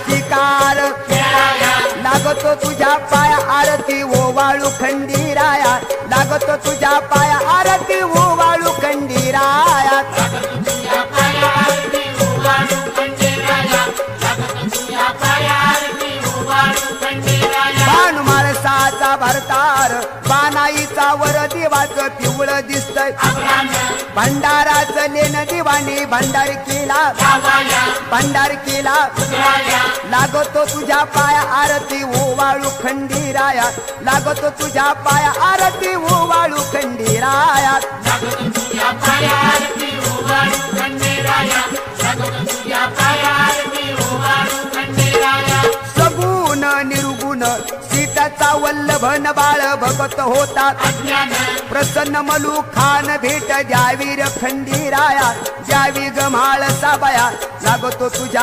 शिकार लागतो तुझ्या पाया आरती ओवाळू खंडीराया, लागतो तुझ्या पाया आरती ओवाळू खंडीराया। बाण माणसाचा भरतार बानाईचा वर देवाचं पिवळं दिसतंय, भंडाराचं लेन दिवाणी भंडार केला लागतो तुझ्या पाया आरती ओवाळू खंडीराया, लागतो तुझ्या पाया आरती ओवाळू खंडीराया। सगुण निर्गुण सीताचा वल्लभन बाळ भगत होता, प्रसन्न मलू खान भेट द्यावी र खंडीराया, द्यावी ग म्हाळ साबया, लागतो तुझ्या